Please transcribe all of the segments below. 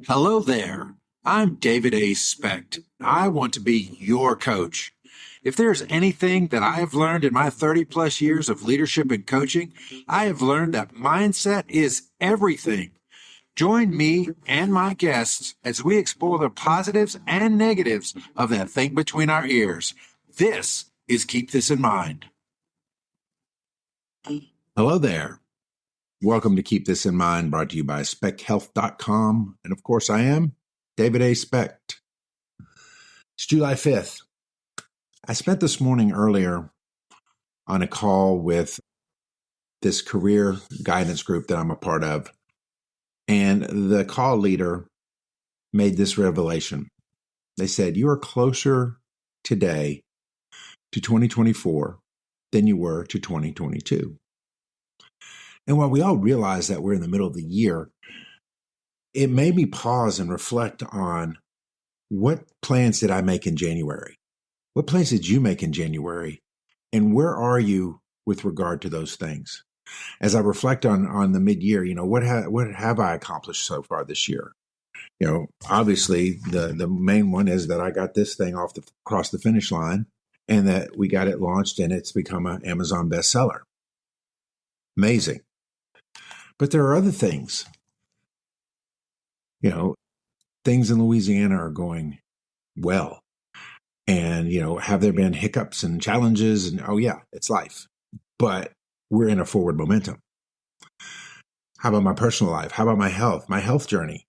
Hello there. I'm David A. Specht. I want to be your coach. If there's anything that I have learned in my 30 plus years of leadership and coaching, I have learned that mindset is everything. Join me and my guests as we explore the positives and negatives of that thing between our ears. This is Keep This in Mind. Hello there. Welcome to Keep This in Mind, brought to you by SpechtHealth.com. And of course, I am David A. Specht. It's July 5th. I spent this morning earlier on a call with this career guidance group that I'm a part of. And the call leader made this revelation. They said, you are closer today to 2024 than you were to 2022. And while we all realize that we're in the middle of the year, it made me pause and reflect on what plans did I make in January? What plans did you make in January? And where are you with regard to those things? As I reflect on the mid-year, what have I accomplished so far this year? Obviously the main one is that I got this thing across the finish line and that we got it launched and it's become an Amazon bestseller. Amazing. But there are other things. Things in Louisiana are going well. And, have there been hiccups and challenges? And oh yeah, it's life. But we're in a forward momentum. How about my personal life? How about my health journey?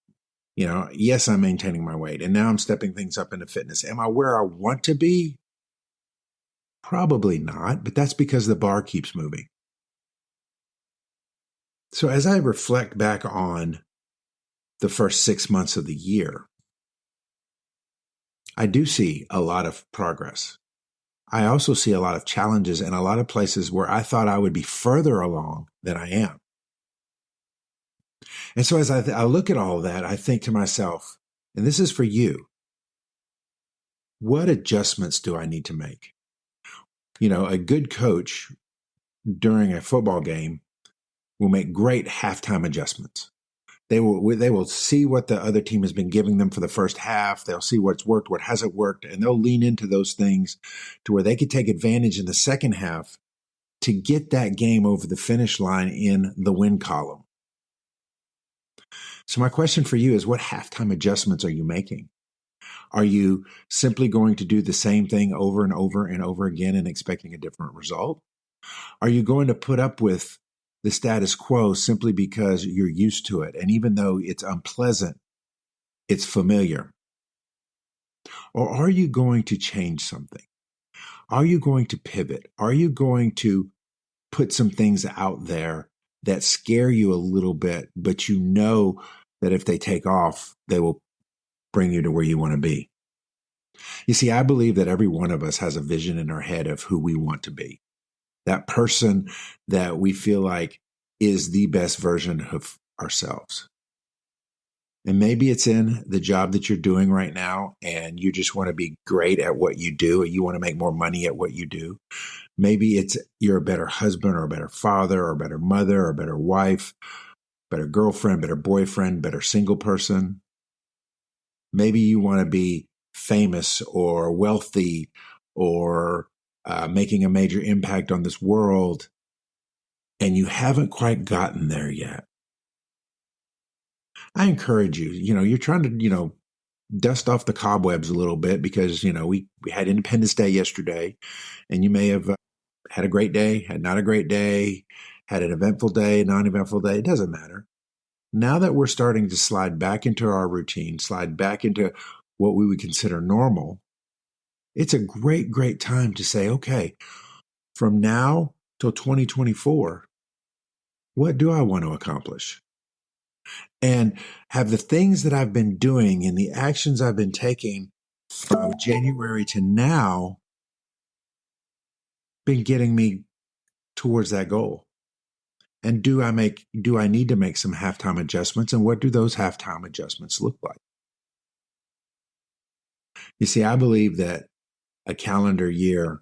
Yes, I'm maintaining my weight and now I'm stepping things up into fitness. Am I where I want to be? Probably not, but that's because the bar keeps moving. So as I reflect back on the first 6 months of the year, I do see a lot of progress. I also see a lot of challenges and a lot of places where I thought I would be further along than I am. And so as I look at all of that, I think to myself, and this is for you, what adjustments do I need to make? A good coach during a football game will make great halftime adjustments. They will see what the other team has been giving them for the first half. They'll see what's worked, what hasn't worked, and they'll lean into those things to where they could take advantage in the second half to get that game over the finish line in the win column. So my question for you is, what halftime adjustments are you making? Are you simply going to do the same thing over and over and over again and expecting a different result? Are you going to put up with the status quo simply because you're used to it? And even though it's unpleasant, it's familiar. Or are you going to change something? Are you going to pivot? Are you going to put some things out there that scare you a little bit, but you know that if they take off, they will bring you to where you want to be? You see, I believe that every one of us has a vision in our head of who we want to be. That person that we feel like is the best version of ourselves. And maybe it's in the job that you're doing right now and you just want to be great at what you do, or you want to make more money at what you do. Maybe it's you're a better husband or a better father or a better mother or a better wife, better girlfriend, better boyfriend, better single person. Maybe you want to be famous or wealthy or making a major impact on this world, and you haven't quite gotten there yet. I encourage you, you're trying to, dust off the cobwebs a little bit because, we had Independence Day yesterday, and you may have had a great day, had not a great day, had an eventful day, non-eventful day. It doesn't matter. Now that we're starting to slide back into our routine, slide back into what we would consider normal, it's a great, great time to say, okay, from now till 2024, what do I want to accomplish? And have the things that I've been doing and the actions I've been taking from January to now been getting me towards that goal? And do I need to make some halftime adjustments? And what do those halftime adjustments look like? You see, I believe that a calendar year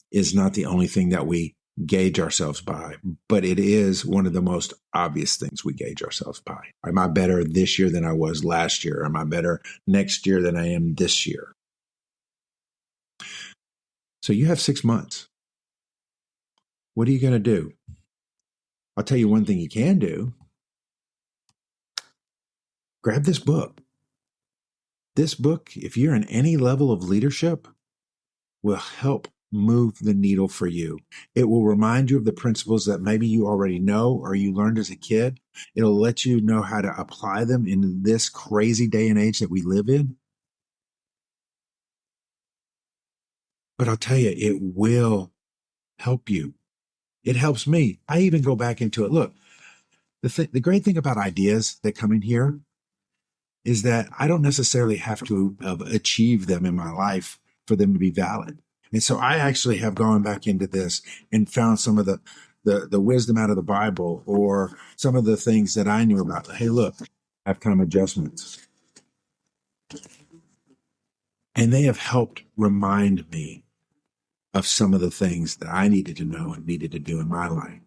is not the only thing that we gauge ourselves by, but it is one of the most obvious things we gauge ourselves by. Am I better this year than I was last year? Am I better next year than I am this year? So you have 6 months. What are you going to do? I'll tell you one thing you can do. Grab this book. This book, if you're in any level of leadership, will help move the needle for you. It will remind you of the principles that maybe you already know or you learned as a kid. It'll let you know how to apply them in this crazy day and age that we live in. But I'll tell you, it will help you. It helps me. I even go back into it. Look, the great thing about ideas that come in here is that I don't necessarily have to achieve them in my life for them to be valid. And so I actually have gone back into this and found some of the wisdom out of the Bible or some of the things that I knew about. Hey, look, halftime adjustments. And they have helped remind me of some of the things that I needed to know and needed to do in my life.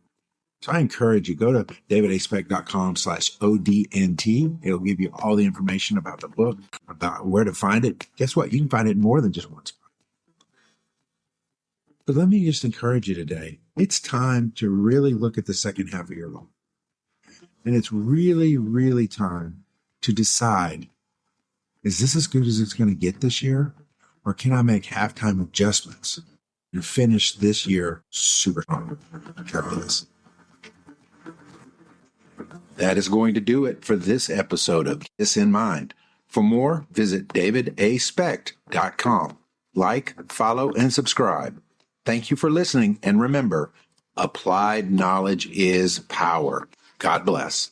So I encourage you, go to davidaspeck.com/ODNT. It'll give you all the information about the book, about where to find it. Guess what? You can find it in more than just one spot. But let me just encourage you today. It's time to really look at the second half of your life. And it's really, really time to decide, is this as good as it's going to get this year? Or can I make halftime adjustments and finish this year super strong? That is going to do it for this episode of This in Mind. For more, visit davidaspeck.com. Like, follow, and subscribe. Thank you for listening, and remember, applied knowledge is power. God bless.